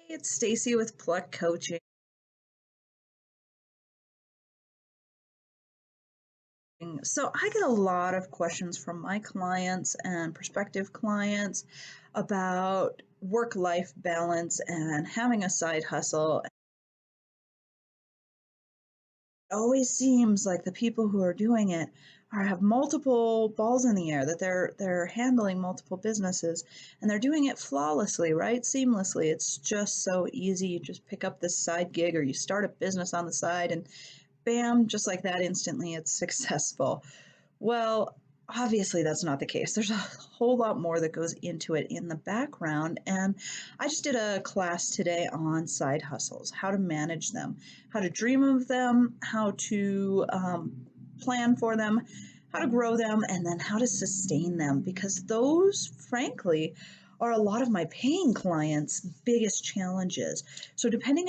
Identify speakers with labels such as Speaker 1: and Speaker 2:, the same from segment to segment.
Speaker 1: It's Stacy with Pluck Coaching. So I get a lot of questions from my clients and prospective clients about work-life balance and having a side hustle. It always seems like the people who are doing it have multiple balls in the air, that they're handling multiple businesses and they're doing it flawlessly, right? Seamlessly. It's just so easy. You just pick up this side gig or you start a business on the side and bam, just like that, instantly it's successful. Well, obviously that's not the case. There's a whole lot more that goes into it in the background. And I just did a class today on side hustles, how to manage them, how to dream of them, how to plan for them, how to grow them, and then how to sustain them. Because those, frankly, are a lot of my paying clients' biggest challenges. So, depending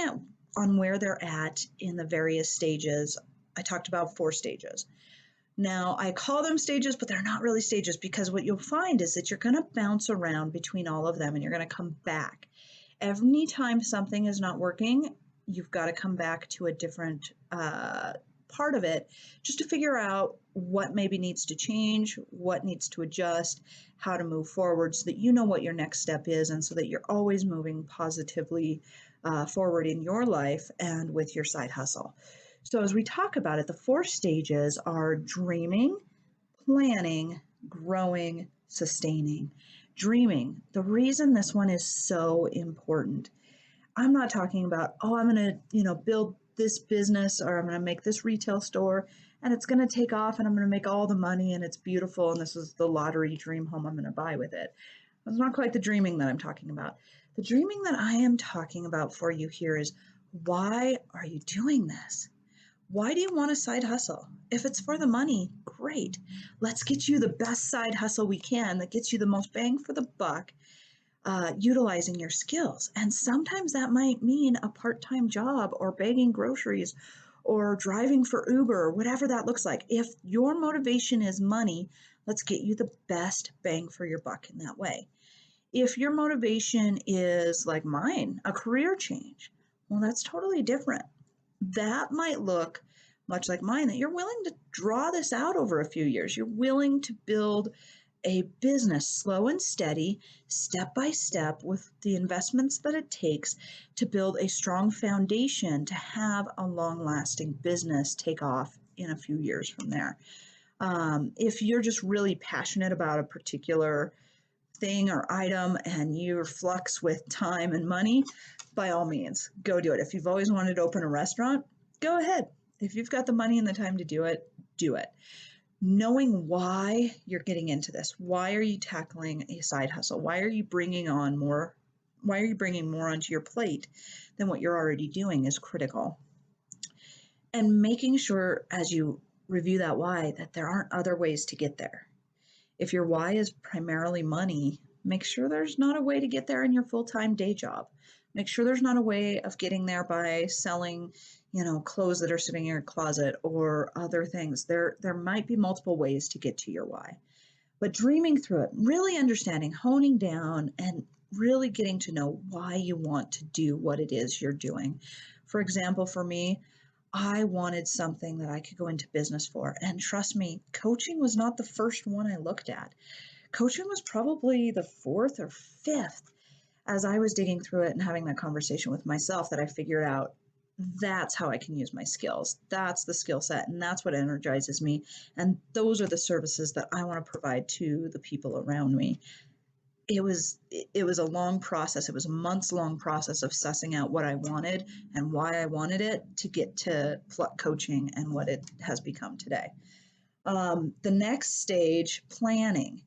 Speaker 1: on where they're at in the various stages, I talked about 4 stages. Now, I call them stages, but they're not really stages because what you'll find is that you're going to bounce around between all of them and you're going to come back. Every time something is not working, you've got to come back to a different part of it just to figure out what maybe needs to change, what needs to adjust, how to move forward so that you know what your next step is and so that you're always moving positively forward in your life and with your side hustle. So, as we talk about it, the 4 stages are dreaming, planning, growing, sustaining. Dreaming. The reason this one is so important, I'm not talking about, oh, I'm going to, build this business or I'm going to make this retail store and it's going to take off and I'm going to make all the money and it's beautiful and this is the lottery dream home I'm going to buy with it. That's not quite the dreaming that I'm talking about. The dreaming that I am talking about for you here is, why are you doing this? Why do you want a side hustle? If it's for the money, great. Let's get you the best side hustle we can that gets you the most bang for the buck, utilizing your skills. And sometimes that might mean a part time job or bagging groceries or driving for Uber or whatever that looks like. If your motivation is money, let's get you the best bang for your buck in that way. If your motivation is like mine, a career change, well, that's totally different. That might look much like mine, that you're willing to draw this out over a few years. You're willing to build a business slow and steady, step by step, with the investments that it takes to build a strong foundation to have a long lasting business take off in a few years from there. If you're just really passionate about a particular thing or item and you're flux with time and money, by all means, go do it. If you've always wanted to open a restaurant, go ahead. If you've got the money and the time to do it, do it. Knowing why you're getting into this, why are you tackling a side hustle? Why are you bringing more onto your plate than what you're already doing is critical. And making sure as you review that why that there aren't other ways to get there. If your why is primarily money, make sure there's not a way to get there in your full-time day job. Make sure there's not a way of getting there by selling, clothes that are sitting in your closet or other things. There might be multiple ways to get to your why. But dreaming through it, really understanding, honing down, and really getting to know why you want to do what it is you're doing. For example, for me, I wanted something that I could go into business for. And trust me, coaching was not the first one I looked at. Coaching was probably the 4th or 5th as I was digging through it and having that conversation with myself that I figured out that's how I can use my skills. That's the skill set, and that's what energizes me. And those are the services that I want to provide to the people around me. It was a long process. It was a months-long process of sussing out what I wanted and why I wanted it to get to Pluck Coaching and what it has become today. The next stage, planning.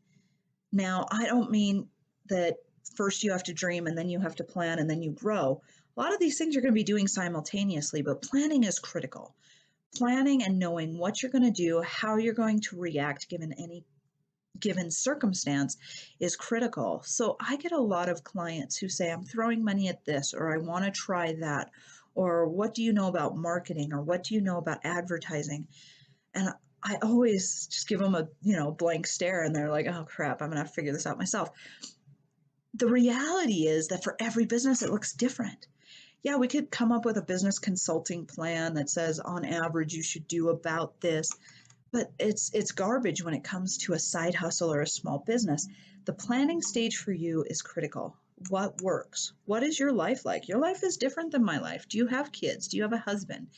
Speaker 1: Now, I don't mean that first you have to dream and then you have to plan and then you grow. A lot of these things you're going to be doing simultaneously, but planning is critical. Planning and knowing what you're going to do, how you're going to react given any given circumstance is critical. So I get a lot of clients who say, I'm throwing money at this, or I want to try that, or what do you know about marketing, or what do you know about advertising? And I always just give them a blank stare and they're like, oh crap, I'm gonna have to figure this out myself. The reality is that for every business, it looks different. Yeah, we could come up with a business consulting plan that says on average you should do about this, but it's garbage when it comes to a side hustle or a small business. The planning stage for you is critical. What works? What is your life like? Your life is different than my life. Do you have kids? Do you have a husband?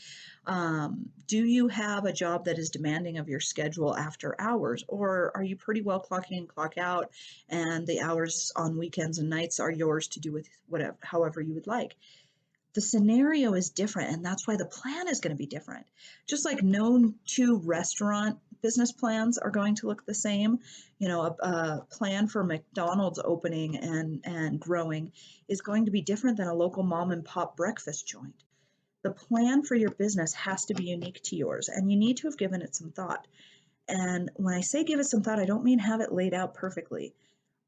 Speaker 1: Do you have a job that is demanding of your schedule after hours, or are you pretty well clock in, clock out, and the hours on weekends and nights are yours to do with whatever, however you would like? The scenario is different, and that's why the plan is going to be different. Just like no two restaurant business plans are going to look the same. A plan for McDonald's opening and growing is going to be different than a local mom and pop breakfast joint. The plan for your business has to be unique to yours, and you need to have given it some thought. And when I say give it some thought, I don't mean have it laid out perfectly.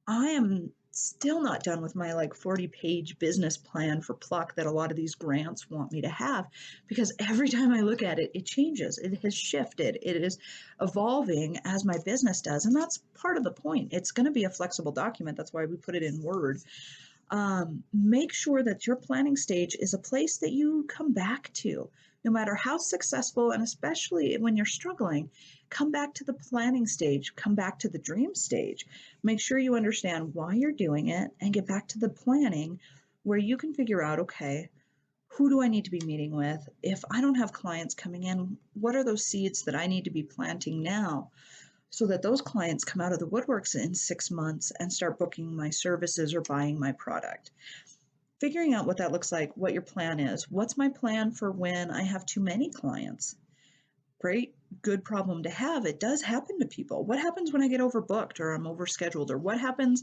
Speaker 1: I am still not done with my like 40-page business plan for Pluck that a lot of these grants want me to have, because every time I look at it, it changes. It has shifted. It is evolving as my business does. And that's part of the point. It's going to be a flexible document. That's why we put it in Word. Make sure that your planning stage is a place that you come back to. No matter how successful, and especially when you're struggling, come back to the planning stage, come back to the dream stage. Make sure you understand why you're doing it and get back to the planning where you can figure out, okay, who do I need to be meeting with? If I don't have clients coming in, what are those seeds that I need to be planting now so that those clients come out of the woodworks in 6 months and start booking my services or buying my product? Figuring out what that looks like, what your plan is. What's my plan for when I have too many clients? Great, good problem to have. It does happen to people. What happens when I get overbooked or I'm overscheduled? Or what happens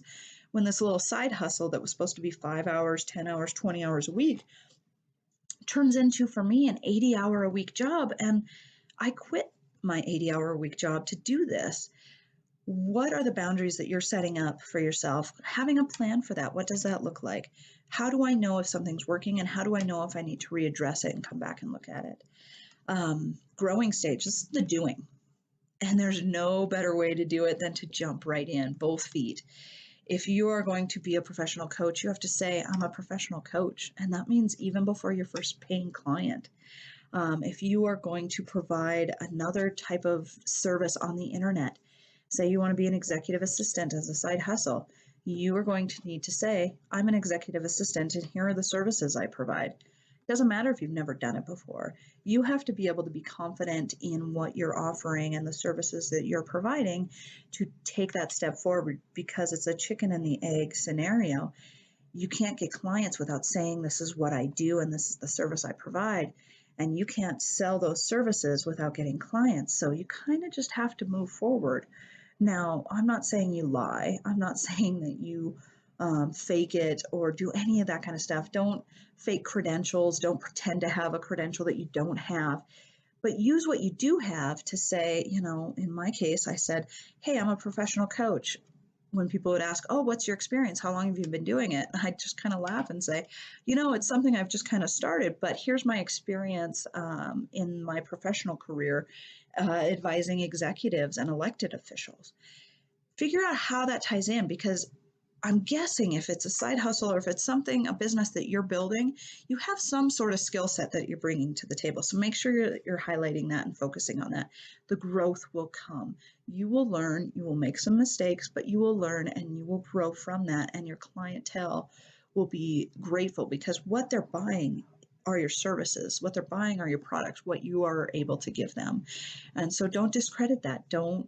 Speaker 1: when this little side hustle that was supposed to be 5 hours, 10 hours, 20 hours a week turns into, for me, an 80-hour a week job, and I quit my 80-hour a week job to do this? What are the boundaries that you're setting up for yourself? Having a plan for that. What does that look like? How do I know if something's working, and how do I know if I need to readdress it and come back and look at it? Growing stage, this is the doing. And there's no better way to do it than to jump right in, both feet. If you are going to be a professional coach, you have to say, I'm a professional coach. And that means even before your first paying client. If you are going to provide another type of service on the internet, say you want to be an executive assistant as a side hustle, you are going to need to say, I'm an executive assistant and here are the services I provide. It doesn't matter if you've never done it before. You have to be able to be confident in what you're offering and the services that you're providing to take that step forward, because it's a chicken and the egg scenario. You can't get clients without saying, this is what I do and this is the service I provide. And you can't sell those services without getting clients. So you kind of just have to move forward. Now, I'm not saying you lie. I'm not saying that you fake it or do any of that kind of stuff. Don't fake credentials. Don't pretend to have a credential that you don't have. But use what you do have to say, in my case, I said, hey, I'm a professional coach. When people would ask, oh, what's your experience? How long have you been doing it? I just kind of laugh and say, it's something I've just kind of started, but here's my experience in my professional career advising executives and elected officials. Figure out how that ties in, because I'm guessing if it's a side hustle or if it's a business that you're building, you have some sort of skill set that you're bringing to the table. So make sure you're highlighting that and focusing on that. The growth will come. You will learn, you will make some mistakes, but you will learn and you will grow from that. And your clientele will be grateful, because what they're buying are your services. What they're buying are your products, what you are able to give them. And so don't discredit that. Don't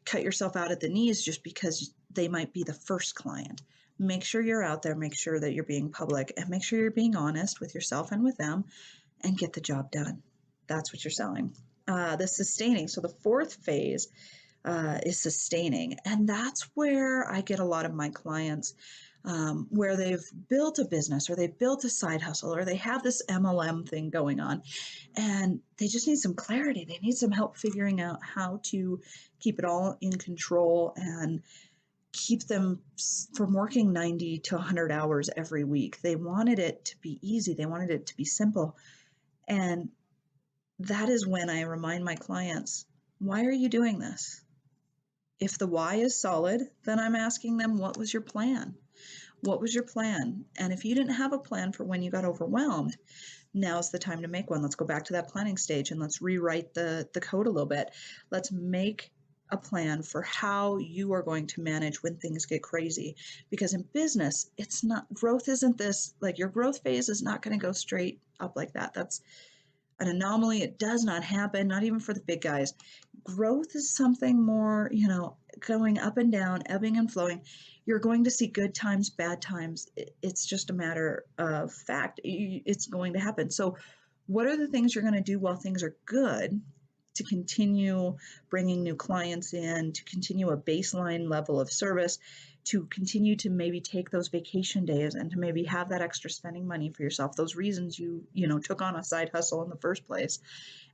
Speaker 1: cut yourself out at the knees just because they might be the first client. Make sure you're out there, make sure that you're being public, and make sure you're being honest with yourself and with them, and get the job done. That's what you're selling. The sustaining. So the fourth phase is sustaining. And that's where I get a lot of my clients where they've built a business or they've built a side hustle or they have this MLM thing going on and they just need some clarity. They need some help figuring out how to keep it all in control and keep them from working 90 to 100 hours every week. They wanted it to be easy. They wanted it to be simple. And that is when I remind my clients, why are you doing this? If the why is solid, then I'm asking them, what was your plan? What was your plan? And if you didn't have a plan for when you got overwhelmed, now's the time to make one. Let's go back to that planning stage and let's rewrite the code a little bit. Let's make a plan for how you are going to manage when things get crazy. Because in business, it's not, growth isn't this, like your growth phase is not going to go straight up like that. That's an anomaly. It does not happen, not even for the big guys. Growth is something more, going up and down, ebbing and flowing. You're going to see good times, bad times. It's just a matter of fact. It's going to happen. So, what are the things you're going to do while things are good to continue bringing new clients in, to continue a baseline level of service, to continue to maybe take those vacation days and to maybe have that extra spending money for yourself, those reasons you took on a side hustle in the first place.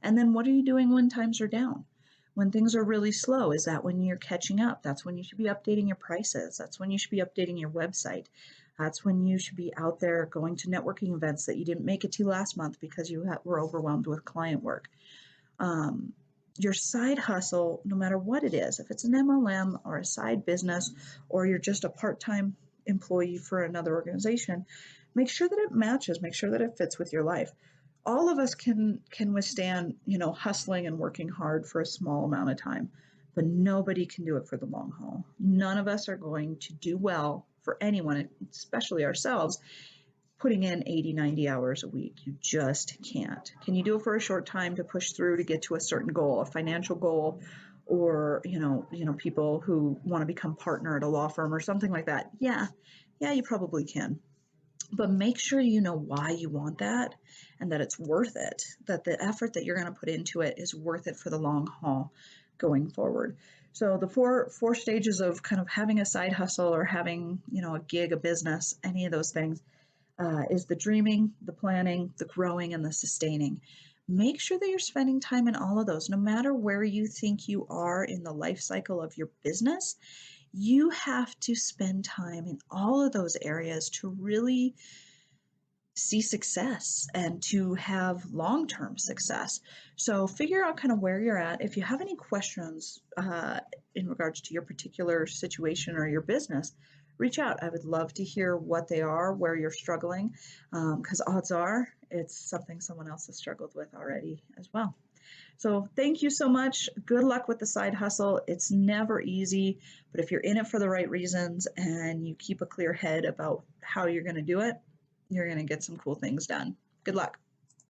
Speaker 1: And then what are you doing when times are down? When things are really slow, is that when you're catching up? That's when you should be updating your prices. That's when you should be updating your website. That's when you should be out there going to networking events that you didn't make it to last month because you were overwhelmed with client work. um, your side hustle, no matter what it is, if it's an MLM or a side business, or you're just a part-time employee for another organization, make sure that it matches, make sure that it fits with your life. All of us can withstand, hustling and working hard for a small amount of time, but nobody can do it for the long haul. None of us are going to do well for anyone, especially ourselves, putting in 80, 90 hours a week. You just can't. Can you do it for a short time to push through to get to a certain goal, a financial goal, or people who want to become partner at a law firm or something like that? Yeah, you probably can. But make sure you know why you want that and that it's worth it, that the effort that you're going to put into it is worth it for the long haul going forward. So the four stages of kind of having a side hustle or having, a gig, a business, any of those things, is the dreaming, the planning, the growing, and the sustaining. Make sure that you're spending time in all of those, no matter where you think you are in the life cycle of your business. You have to spend time in all of those areas to really see success and to have long term success. So, figure out kind of where you're at. If you have any questions in regards to your particular situation or your business, reach out. I would love to hear what they are, where you're struggling, because odds are it's something someone else has struggled with already as well. So, thank you so much. Good luck with the side hustle. It's never easy, but if you're in it for the right reasons and you keep a clear head about how you're going to do it, you're going to get some cool things done. Good luck.